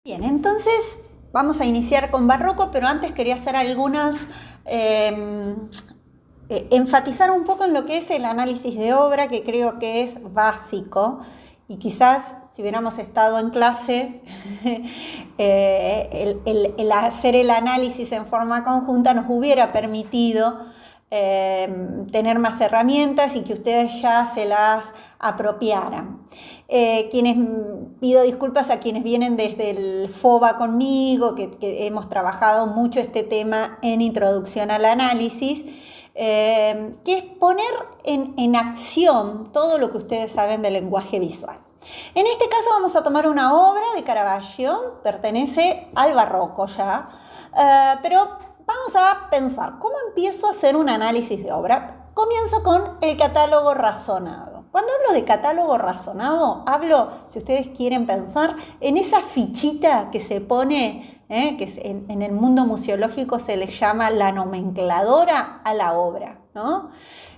Bien, entonces vamos a iniciar con barroco, pero antes quería hacer enfatizar un poco en lo que es el análisis de obra, que creo que es básico, y quizás si hubiéramos estado en clase, el hacer el análisis en forma conjunta nos hubiera permitido tener más herramientas y que ustedes ya se las apropiaran. Pido disculpas a quienes vienen desde el FOBA conmigo, que hemos trabajado mucho este tema en Introducción al Análisis, que es poner en acción todo lo que ustedes saben del lenguaje visual. En este caso vamos a tomar una obra de Caravaggio, pertenece al barroco ya, pero vamos a pensar, ¿cómo empiezo a hacer un análisis de obra? Comienzo con el catálogo razonado. Cuando hablo de catálogo razonado, hablo, si ustedes quieren pensar, en esa fichita que se pone, que en el mundo museológico se le llama la nomencladora a la obra, ¿no?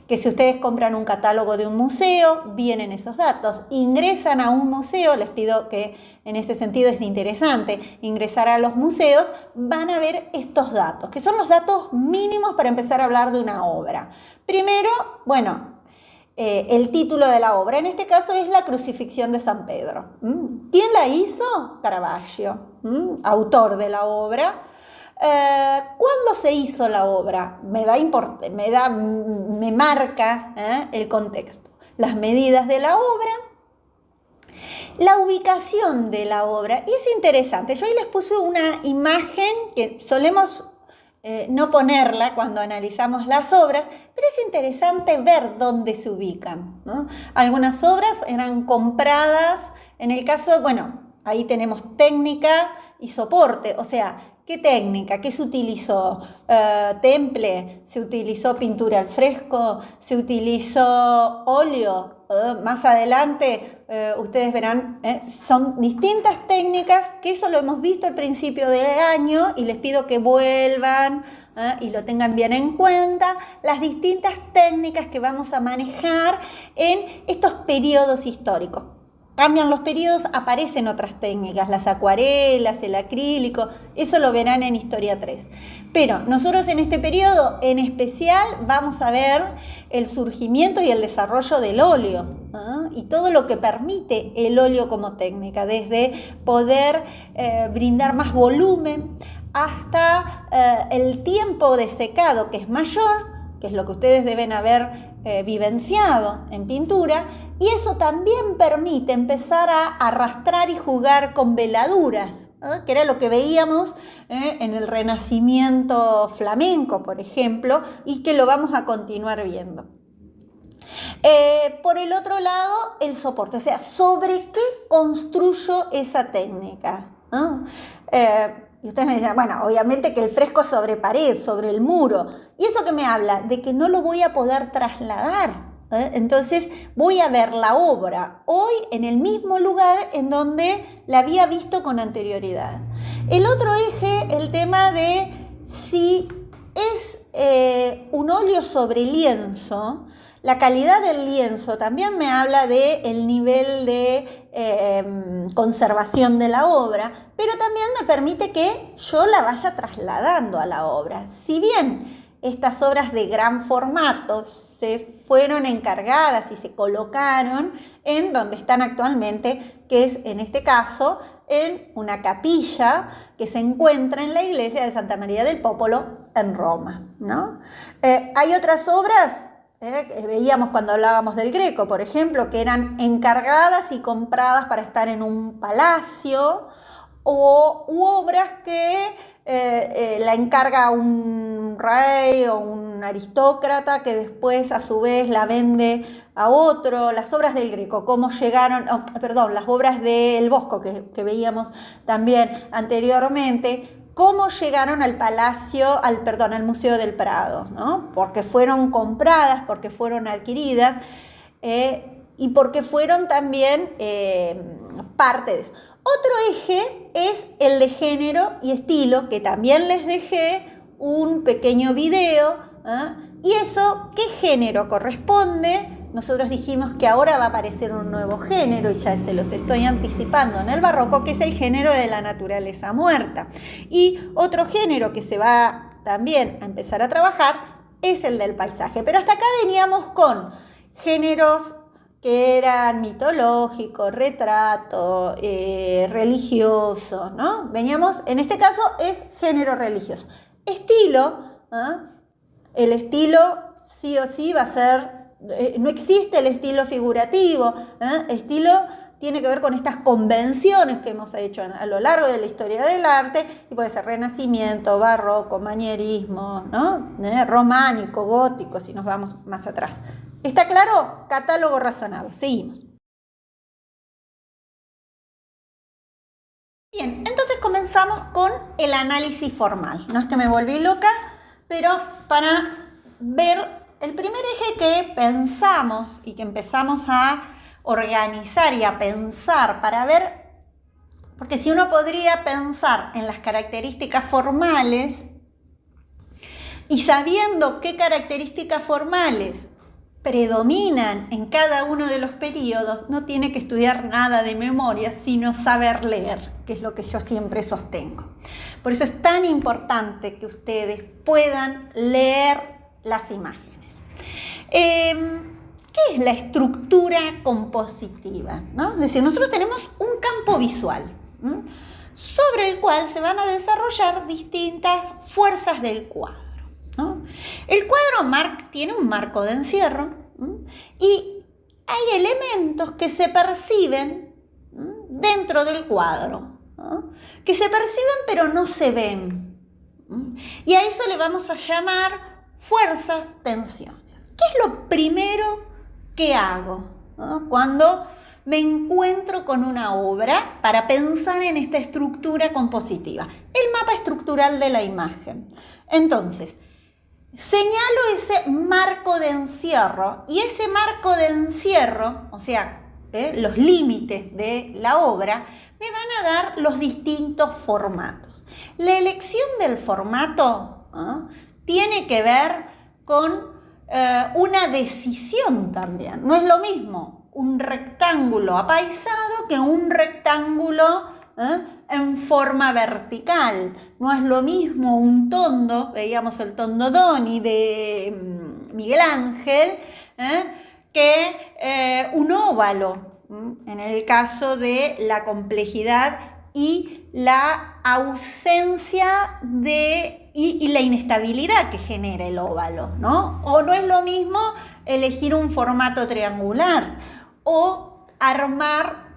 Que si ustedes compran un catálogo de un museo, vienen esos datos. Ingresan a un museo, les pido que en ese sentido es interesante, ingresar a los museos, van a ver estos datos, que son los datos mínimos para empezar a hablar de una obra. Primero, bueno, el título de la obra, en este caso es La Crucifixión de San Pedro. ¿Quién la hizo? Caravaggio, autor de la obra. ¿Cuándo se hizo la obra? Me marca el contexto. Las medidas de la obra, la ubicación de la obra. Y es interesante, yo ahí les puse una imagen que solemos no ponerla cuando analizamos las obras, pero es interesante ver dónde se ubican, ¿no? Algunas obras eran compradas, en el caso, bueno, ahí tenemos técnica y soporte, o sea, ¿qué técnica? ¿Qué se utilizó? Temple, se utilizó pintura al fresco, se utilizó óleo. Más adelante ustedes verán, son distintas técnicas, que eso lo hemos visto al principio del año y les pido que vuelvan y lo tengan bien en cuenta, las distintas técnicas que vamos a manejar en estos periodos históricos. Cambian los periodos, aparecen otras técnicas, las acuarelas, el acrílico, eso lo verán en Historia 3. Pero nosotros en este periodo en especial vamos a ver el surgimiento y el desarrollo del óleo, ¿no? Y todo lo que permite el óleo como técnica, desde poder brindar más volumen hasta el tiempo de secado, que es mayor, que es lo que ustedes deben haber vivenciado en pintura, y eso también permite empezar a arrastrar y jugar con veladuras, que era lo que veíamos en el Renacimiento flamenco, por ejemplo, y que lo vamos a continuar viendo. Por el otro lado, el soporte, o sea, ¿sobre qué construyo esa técnica? Y ustedes me dicen, bueno, obviamente que el fresco sobre pared, sobre el muro. ¿Y eso qué me habla? De que no lo voy a poder trasladar. Entonces voy a ver la obra hoy en el mismo lugar en donde la había visto con anterioridad. El otro eje, el tema de si es un óleo sobre lienzo. La calidad del lienzo también me habla del nivel de conservación de la obra, pero también me permite que yo la vaya trasladando a la obra. Si bien estas obras de gran formato se fueron encargadas y se colocaron en donde están actualmente, que es en este caso en una capilla que se encuentra en la iglesia de Santa María del Popolo en Roma, ¿no? Hay otras obras que veíamos cuando hablábamos del Greco, por ejemplo, que eran encargadas y compradas para estar en un palacio, u obras que la encarga un rey o un aristócrata que después a su vez la vende a otro. Las obras del Greco, cómo llegaron, las obras del Bosco que veíamos también anteriormente, cómo llegaron al al Museo del Prado, ¿no? Porque fueron compradas, porque fueron adquiridas y porque fueron también parte de eso. Otro eje es el de género y estilo, que también les dejé un pequeño video, y eso, ¿qué género corresponde? nosotros dijimos que ahora va a aparecer un nuevo género, y ya se los estoy anticipando en el barroco, que es el género de la naturaleza muerta. Y otro género que se va también a empezar a trabajar es el del paisaje. Pero hasta acá veníamos con géneros que eran mitológicos, retrato, religioso, ¿no? Veníamos, en este caso es género religioso. Estilo, el estilo sí o sí va a ser, no existe el estilo figurativo, estilo tiene que ver con estas convenciones que hemos hecho a lo largo de la historia del arte, y puede ser renacimiento, barroco, manierismo, ¿no? Románico, gótico, si nos vamos más atrás. ¿Está claro? Catálogo razonable. Seguimos. Bien, entonces comenzamos con el análisis formal. No es que me volví loca, pero para ver el primer eje que pensamos y que empezamos a organizar y a pensar para ver, porque si uno podría pensar en las características formales y sabiendo qué características formales predominan en cada uno de los periodos, no tiene que estudiar nada de memoria, sino saber leer, que es lo que yo siempre sostengo. Por eso es tan importante que ustedes puedan leer las imágenes. ¿Qué es la estructura compositiva? ¿No? Es decir, nosotros tenemos un campo visual, sobre el cual se van a desarrollar distintas fuerzas del cuadro, ¿no? El cuadro tiene un marco de encierro, y hay elementos que se perciben dentro del cuadro, que se perciben pero no se ven, y a eso le vamos a llamar fuerzas, tensiones. ¿Qué es lo primero que hago cuando me encuentro con una obra para pensar en esta estructura compositiva? El mapa estructural de la imagen. Entonces, señalo ese marco de encierro, y ese marco de encierro, o sea, los límites de la obra, me van a dar los distintos formatos. La elección del formato tiene que ver con una decisión también. No es lo mismo un rectángulo apaisado que un rectángulo en forma vertical. No es lo mismo un tondo, veíamos el tondo Doni de Miguel Ángel, que un óvalo, en el caso de la complejidad y la ausencia y la inestabilidad que genera el óvalo, ¿no? O no es lo mismo elegir un formato triangular o armar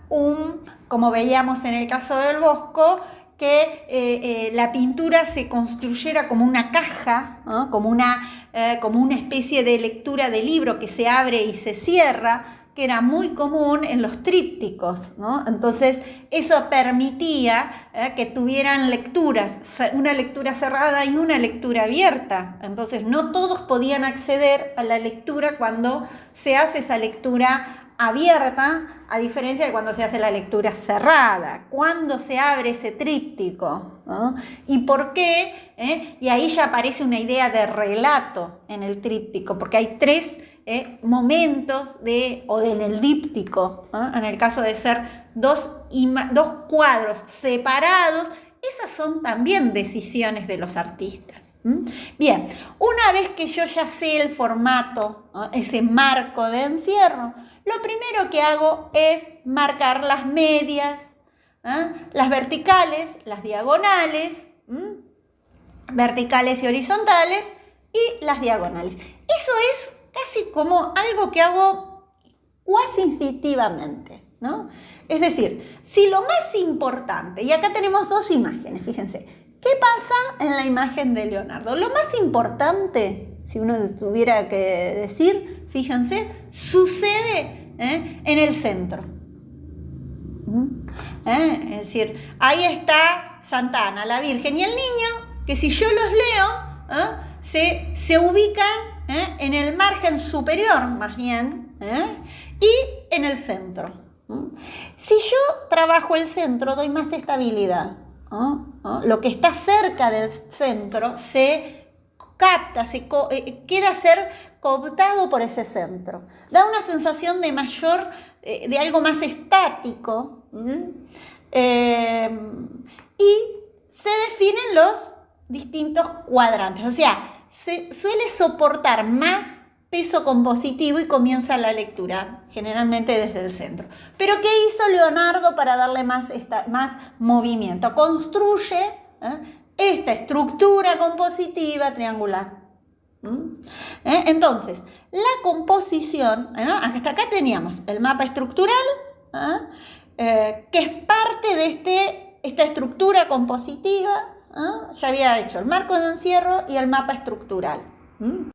como veíamos en el caso del Bosco, que la pintura se construyera como una caja, ¿no? como una especie de lectura de libro que se abre y se cierra, que era muy común en los trípticos, ¿no? Entonces eso permitía que tuvieran lecturas, una lectura cerrada y una lectura abierta. Entonces no todos podían acceder a la lectura cuando se hace esa lectura abierta, a diferencia de cuando se hace la lectura cerrada. ¿Cuándo se abre ese tríptico? ¿No? ¿Y por qué? Y ahí ya aparece una idea de relato en el tríptico, porque hay tres momentos en el díptico, en el caso de ser dos cuadros separados. Esas son también decisiones de los artistas. Bien, una vez que yo ya sé el formato, ese marco de encierro, lo primero que hago es marcar las medias, las verticales, las diagonales, verticales y horizontales, y las diagonales. Eso es casi como algo que hago cuasi instintivamente, ¿no? Es decir, si lo más importante, y acá tenemos dos imágenes, fíjense, ¿qué pasa en la imagen de Leonardo? Lo más importante, si uno tuviera que decir, fíjense, sucede en el centro. Es decir, ahí está Santa Ana, la Virgen y el Niño, que si yo los leo, se ubican en el margen superior, más bien, y en el centro. Si yo trabajo el centro, doy más estabilidad. Lo que está cerca del centro se capta, queda a ser cooptado por ese centro. Da una sensación de mayor, de algo más estático. Y se definen los distintos cuadrantes. O sea, se suele soportar más peso compositivo y comienza la lectura, generalmente desde el centro. Pero ¿qué hizo Leonardo para darle más movimiento? Construye esta estructura compositiva triangular. Entonces, la composición, hasta acá teníamos el mapa estructural, que es parte de esta estructura compositiva. Ya había hecho el marco de encierro y el mapa estructural. Una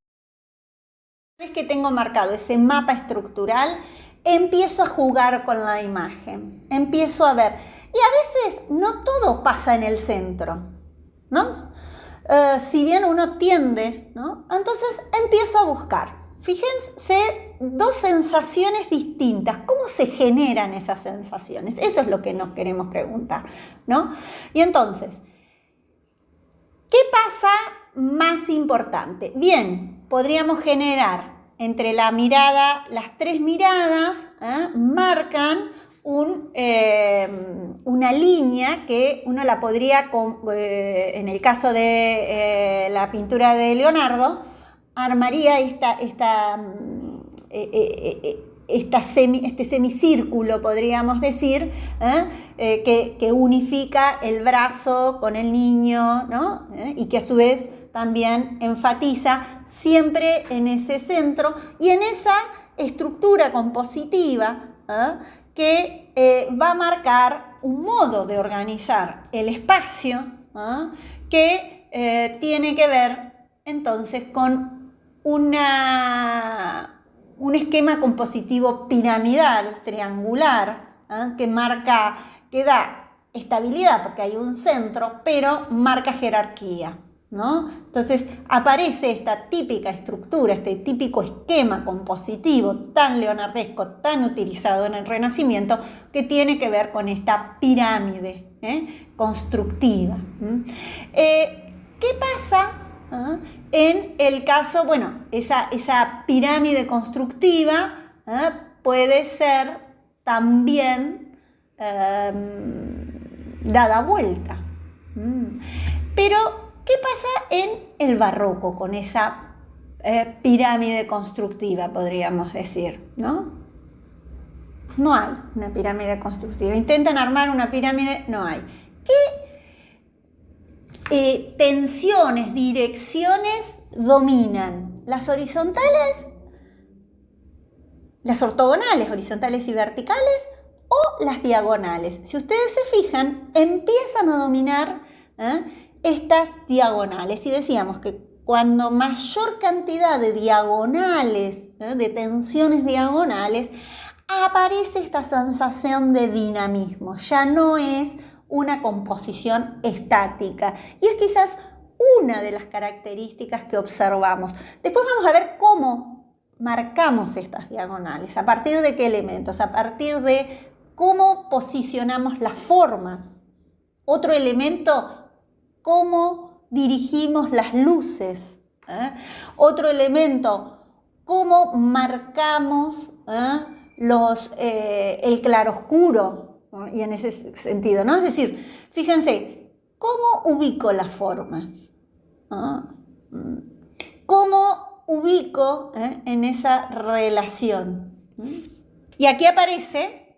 vez que tengo marcado ese mapa estructural, empiezo a jugar con la imagen, empiezo a ver. Y a veces no todo pasa en el centro, ¿no? Si bien uno tiende, ¿no? Entonces empiezo a buscar. Fíjense, dos sensaciones distintas. ¿Cómo se generan esas sensaciones? Eso es lo que nos queremos preguntar, ¿no? Y entonces, ¿qué pasa más importante? Bien, podríamos generar entre la mirada, las tres miradas, marcan una línea que uno la podría, en el caso de la pintura de Leonardo, armaría este semicírculo, podríamos decir, que unifica el brazo con el niño, ¿no? Y que a su vez también enfatiza siempre en ese centro y en esa estructura compositiva que va a marcar un modo de organizar el espacio que tiene que ver entonces con un esquema compositivo piramidal, triangular, que da estabilidad porque hay un centro, pero marca jerarquía, ¿no? Entonces aparece esta típica estructura, este típico esquema compositivo tan leonardesco, tan utilizado en el Renacimiento, que tiene que ver con esta pirámide constructiva. ¿Qué pasa en el caso? Bueno, esa pirámide constructiva puede ser también dada vuelta. Pero ¿qué pasa en el barroco con esa pirámide constructiva, podríamos decir, ¿no? No hay una pirámide constructiva. Intentan armar una pirámide, no hay. ¿Qué tensiones, direcciones dominan? Las horizontales, las ortogonales, horizontales y verticales, o las diagonales. Si ustedes se fijan, empiezan a dominar estas diagonales. Y decíamos que cuando mayor cantidad de diagonales, de tensiones diagonales, aparece esta sensación de dinamismo. Ya no es una composición estática. Y es quizás una de las características que observamos. Después vamos a ver cómo marcamos estas diagonales. ¿A partir de qué elementos? A partir de cómo posicionamos las formas. Otro elemento, cómo dirigimos las luces. Otro elemento, cómo marcamos el claroscuro, y en ese sentido, ¿no? Es decir, fíjense, ¿cómo ubico las formas? ¿Cómo ubico en esa relación? Y aquí aparece,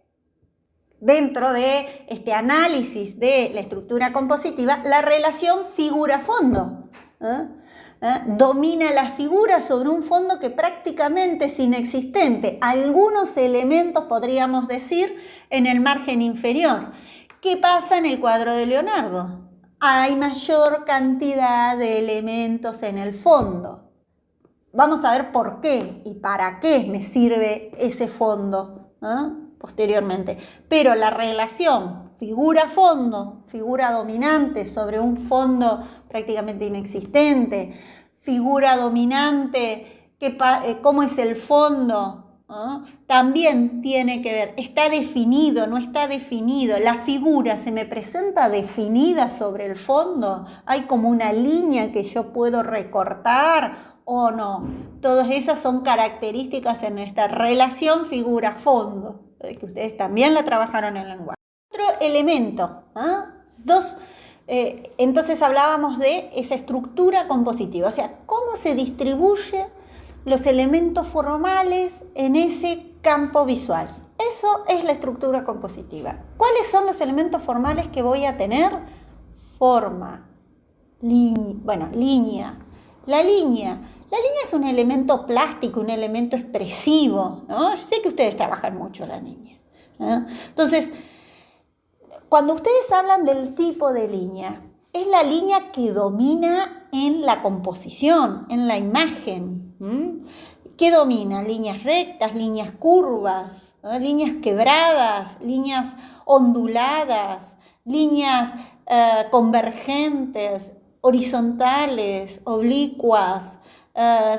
dentro de este análisis de la estructura compositiva, la relación figura-fondo. Domina la figura sobre un fondo que prácticamente es inexistente. Algunos elementos, podríamos decir, en el margen inferior. ¿Qué pasa en el cuadro de Leonardo? Hay mayor cantidad de elementos en el fondo. Vamos a ver por qué y para qué me sirve ese fondo posteriormente. Pero la relación figura-fondo, figura dominante sobre un fondo prácticamente inexistente, figura dominante, cómo es el fondo ¿no? También tiene que ver, está definido, no está definido, la figura se me presenta definida sobre el fondo, hay como una línea que yo puedo recortar o no. Todas esas son características en esta relación figura-fondo, que ustedes también la trabajaron en el lenguaje. Otro elemento, entonces hablábamos de esa estructura compositiva, o sea, cómo se distribuye los elementos formales en ese campo visual. Eso es la estructura compositiva. ¿Cuáles son los elementos formales que voy a tener? Forma, línea. La línea es un elemento plástico, un elemento expresivo, ¿no? Yo sé que ustedes trabajan mucho la línea, ¿no? Entonces, cuando ustedes hablan del tipo de línea, es la línea que domina en la composición, en la imagen. ¿Qué domina? Líneas rectas, líneas curvas, ¿no? Líneas quebradas, líneas onduladas, líneas convergentes, horizontales, oblicuas.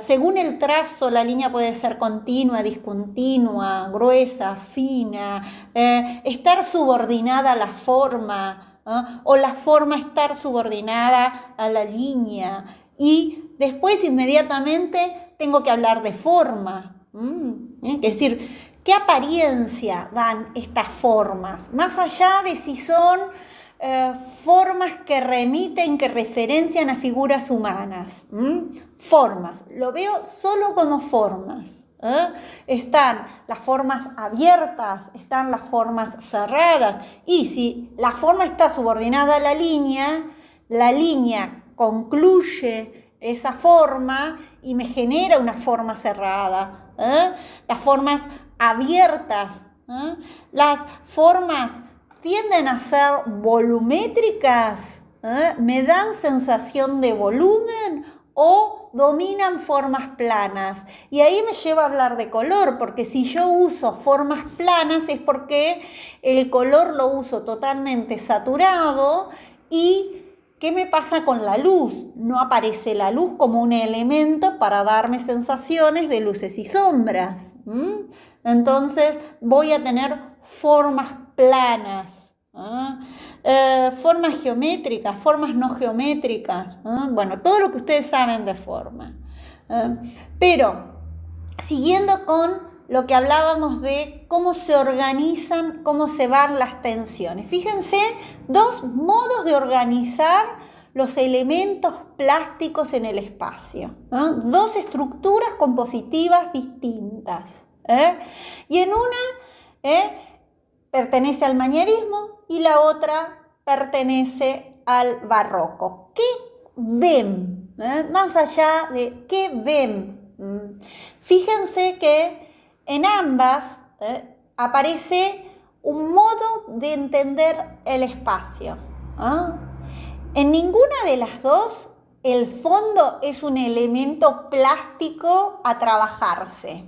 Según el trazo, la línea puede ser continua, discontinua, gruesa, fina, estar subordinada a la forma, o la forma estar subordinada a la línea. Y después inmediatamente tengo que hablar de forma. Es decir, ¿qué apariencia dan estas formas? Más allá de si son formas que remiten, que referencian a figuras humanas. Formas, lo veo solo como formas. Están las formas abiertas, están las formas cerradas, y si la forma está subordinada a la línea concluye esa forma y me genera una forma cerrada. Las formas abiertas, las formas tienden a ser volumétricas, me dan sensación de volumen o dominan formas planas. Y ahí me lleva a hablar de color, porque si yo uso formas planas es porque el color lo uso totalmente saturado. ¿Y qué me pasa con la luz? No aparece la luz como un elemento para darme sensaciones de luces y sombras. Entonces voy a tener formas planas, formas geométricas, formas no geométricas, bueno, todo lo que ustedes saben de forma. Pero siguiendo con lo que hablábamos de cómo se organizan, cómo se van las tensiones. Fíjense, dos modos de organizar los elementos plásticos en el espacio, dos estructuras compositivas distintas. Y en una pertenece al manierismo y la otra pertenece al barroco. ¿Qué ven? Más allá de qué ven. Fíjense que en ambas aparece un modo de entender el espacio. En ninguna de las dos el fondo es un elemento plástico a trabajarse.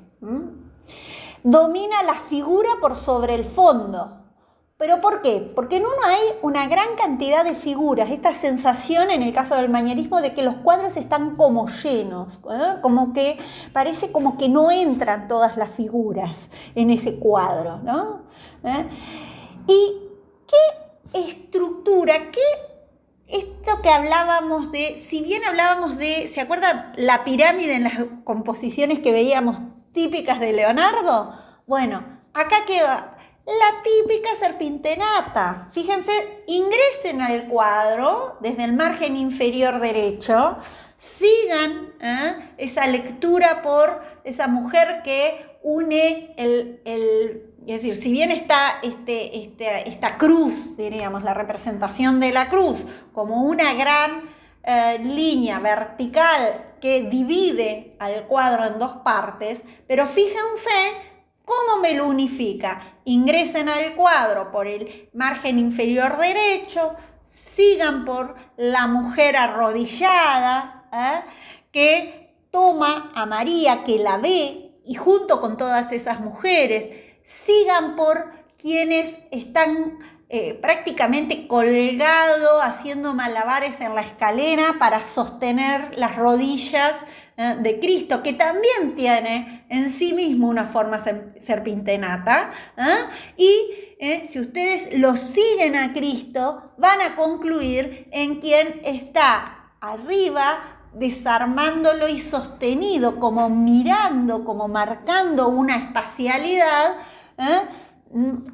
Domina la figura por sobre el fondo. ¿Pero por qué? Porque en uno hay una gran cantidad de figuras, esta sensación en el caso del manierismo de que los cuadros están como llenos, como que parece como que no entran todas las figuras en ese cuadro, ¿no? ¿Y qué estructura, esto que hablábamos de, si bien hablábamos de, ¿se acuerdan la pirámide en las composiciones que veíamos típicas de Leonardo? Bueno, acá queda la típica serpentinata. Fíjense, ingresen al cuadro desde el margen inferior derecho, sigan esa lectura por esa mujer que une es decir, si bien está esta cruz, diríamos, la representación de la cruz como una gran línea vertical que divide al cuadro en dos partes, pero fíjense cómo me lo unifica. Ingresen al cuadro por el margen inferior derecho, sigan por la mujer arrodillada, que toma a María, que la ve, y junto con todas esas mujeres, sigan por quienes están prácticamente colgado haciendo malabares en la escalera para sostener las rodillas de Cristo, que también tiene en sí mismo una forma serpentinata. Y si ustedes lo siguen a Cristo, van a concluir en quien está arriba, desarmándolo y sostenido, como mirando, como marcando una espacialidad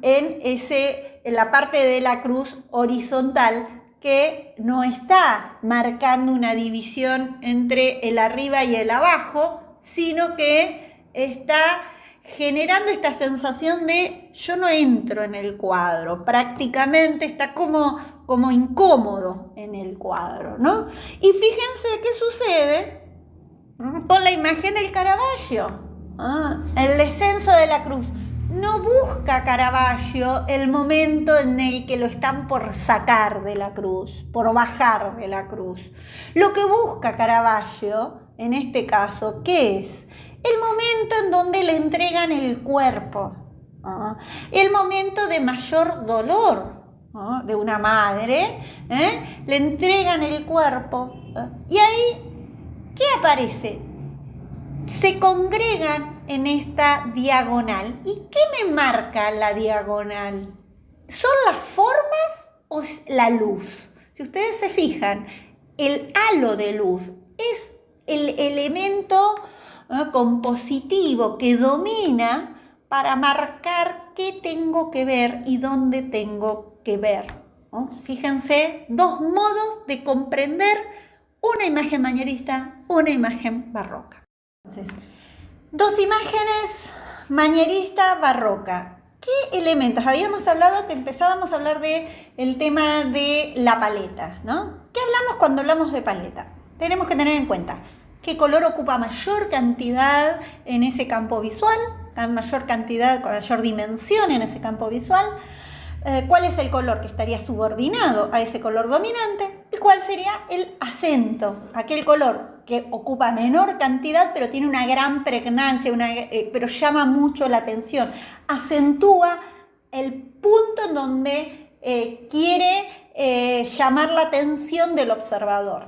en la parte de la cruz horizontal, que no está marcando una división entre el arriba y el abajo, sino que está generando esta sensación de yo no entro en el cuadro, prácticamente está como incómodo en el cuadro, ¿no? Y fíjense qué sucede con la imagen del Caravaggio, el descenso de la cruz. No busca Caravaggio el momento en el que lo están por sacar de la cruz, por bajar de la cruz. Lo que busca Caravaggio, en este caso, ¿qué es? El momento en donde le entregan el cuerpo, el momento de mayor dolor de una madre, le entregan el cuerpo, y ahí, ¿qué aparece? Se congregan en esta diagonal. ¿Y qué me marca la diagonal? ¿Son las formas o la luz? Si ustedes se fijan, el halo de luz es el elemento compositivo que domina para marcar qué tengo que ver y dónde tengo que ver, ¿no? Fíjense, dos modos de comprender una imagen manierista, una imagen barroca. Entonces, dos imágenes manierista barroca. ¿Qué elementos? Habíamos hablado que empezábamos a hablar del tema de la paleta, ¿no? ¿Qué hablamos cuando hablamos de paleta? Tenemos que tener en cuenta qué color ocupa mayor cantidad en ese campo visual, mayor cantidad, con mayor dimensión en ese campo visual, cuál es el color que estaría subordinado a ese color dominante y cuál sería el acento, aquel color que ocupa menor cantidad pero tiene una gran pregnancia, pero llama mucho la atención, acentúa el punto en donde quiere llamar la atención del observador.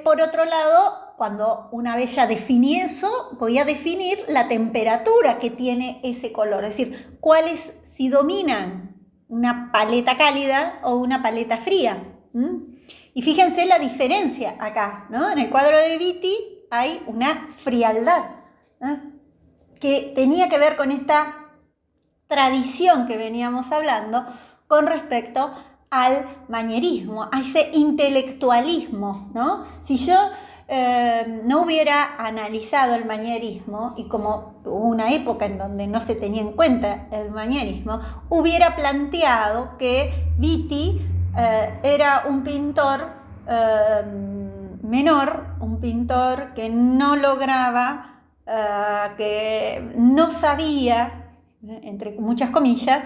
Por otro lado, cuando una vez ya definí eso, voy a definir la temperatura que tiene ese color, es decir, si dominan una paleta cálida o una paleta fría. Y fíjense la diferencia acá, ¿no? En el cuadro de Vitti hay una frialdad, que tenía que ver con esta tradición que veníamos hablando con respecto al manierismo, a ese intelectualismo, ¿no? Si yo no hubiera analizado el manierismo, y como hubo una época en donde no se tenía en cuenta el manierismo, hubiera planteado que Vitti era un pintor menor, un pintor que no lograba, que no sabía, entre muchas comillas,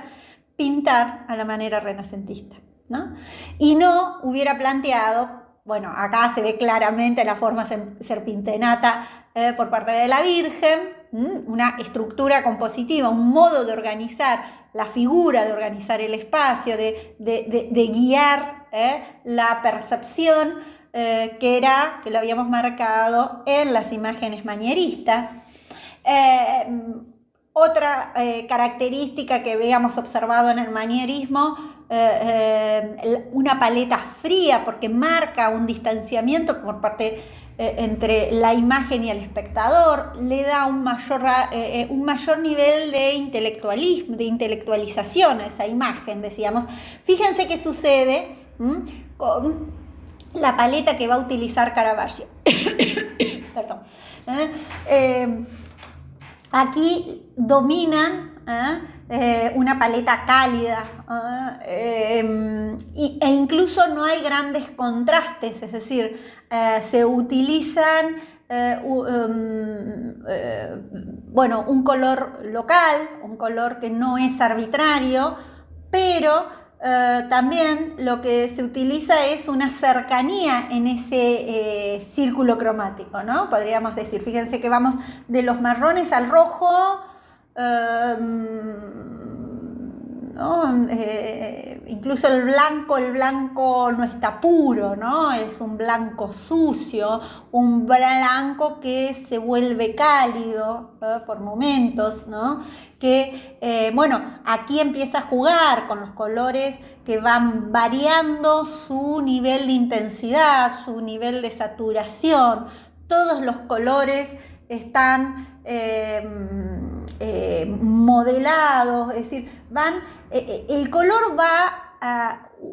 pintar a la manera renacentista, ¿no? Y no hubiera planteado, bueno, acá se ve claramente la forma serpentinata por parte de la Virgen, una estructura compositiva, un modo de organizar la figura, de organizar el espacio, de guiar la percepción, que lo habíamos marcado en las imágenes manieristas. Otra característica que habíamos observado en el manierismo, una paleta fría, porque marca un distanciamiento por parte entre la imagen y el espectador, le da un mayor nivel de intelectualismo, de intelectualización a esa imagen, decíamos. Fíjense qué sucede con la paleta que va a utilizar Caravaggio. Perdón. Aquí dominan una paleta cálida e incluso no hay grandes contrastes, es decir, se utilizan un color local, un color que no es arbitrario, pero también lo que se utiliza es una cercanía en ese círculo cromático, ¿no? Podríamos decir, fíjense que vamos de los marrones al rojo, ¿no? Incluso el blanco no está puro, ¿no? Es un blanco sucio, un blanco que se vuelve cálido, ¿no? Por momentos, ¿no? Que, bueno, aquí empieza a jugar con los colores que van variando su nivel de intensidad, su nivel de saturación. Todos los colores están modelados, es decir, el color va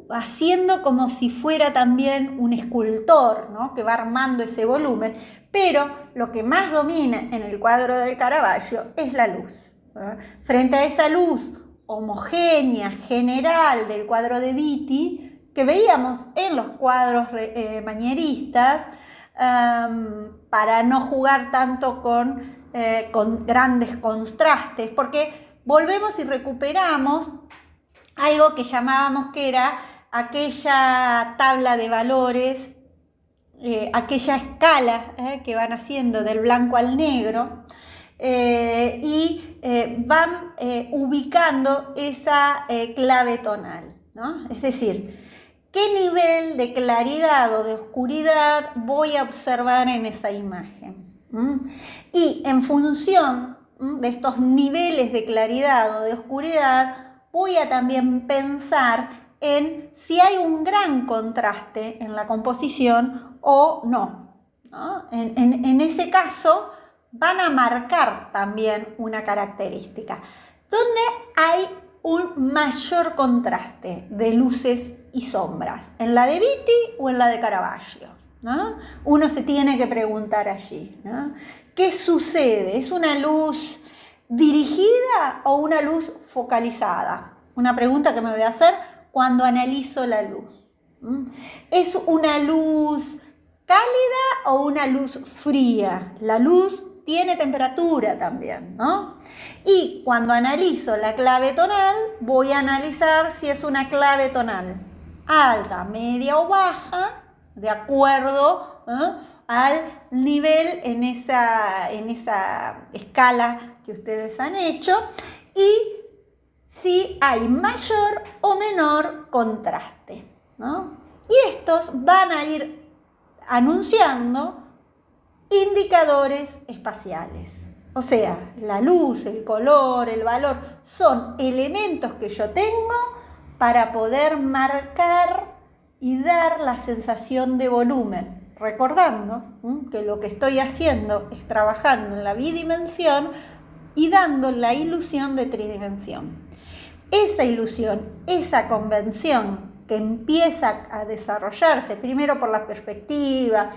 haciendo como si fuera también un escultor, ¿no? Que va armando ese volumen, pero lo que más domina en el cuadro del Caravaggio es la luz. Frente a esa luz homogénea, general del cuadro de Vitti, que veíamos en los cuadros manieristas, para no jugar tanto con grandes contrastes, porque volvemos y recuperamos algo que llamábamos que era aquella tabla de valores, aquella escala que van haciendo del blanco al negro, y van ubicando esa clave tonal, ¿no? Es decir, ¿qué nivel de claridad o de oscuridad voy a observar en esa imagen? Y en función de estos niveles de claridad o de oscuridad, voy a también pensar en si hay un gran contraste en la composición o no, ¿no? En ese caso, van a marcar también una característica, donde hay un mayor contraste de luces y sombras, en la de Vitti o en la de Caravaggio, ¿no? Uno se tiene que preguntar allí, ¿no? ¿Qué sucede? ¿Es una luz dirigida o una luz focalizada? Una pregunta que me voy a hacer cuando analizo la luz. ¿Es una luz cálida o una luz fría? La luz tiene temperatura también, ¿no? Y cuando analizo la clave tonal, voy a analizar si es una clave tonal alta, media o baja, de acuerdo al nivel en esa escala que ustedes han hecho, y si hay mayor o menor contraste, ¿no? Y estos van a ir anunciando indicadores espaciales. O sea, la luz, el color, el valor, son elementos que yo tengo para poder marcar y dar la sensación de volumen, recordando que lo que estoy haciendo es trabajando en la bidimensión y dando la ilusión de tridimensión. Esa ilusión, esa convención que empieza a desarrollarse, primero por la perspectiva,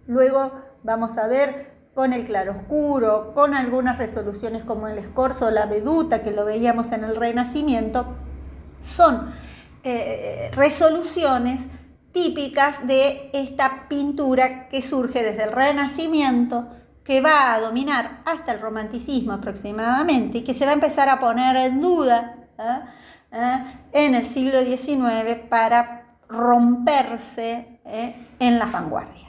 luego vamos a ver con el claroscuro, con algunas resoluciones como el Scorzo o la Veduta, que lo veíamos en el Renacimiento, son resoluciones típicas de esta pintura que surge desde el Renacimiento, que va a dominar hasta el Romanticismo aproximadamente, y que se va a empezar a poner en duda en el siglo XIX para romperse en las vanguardias.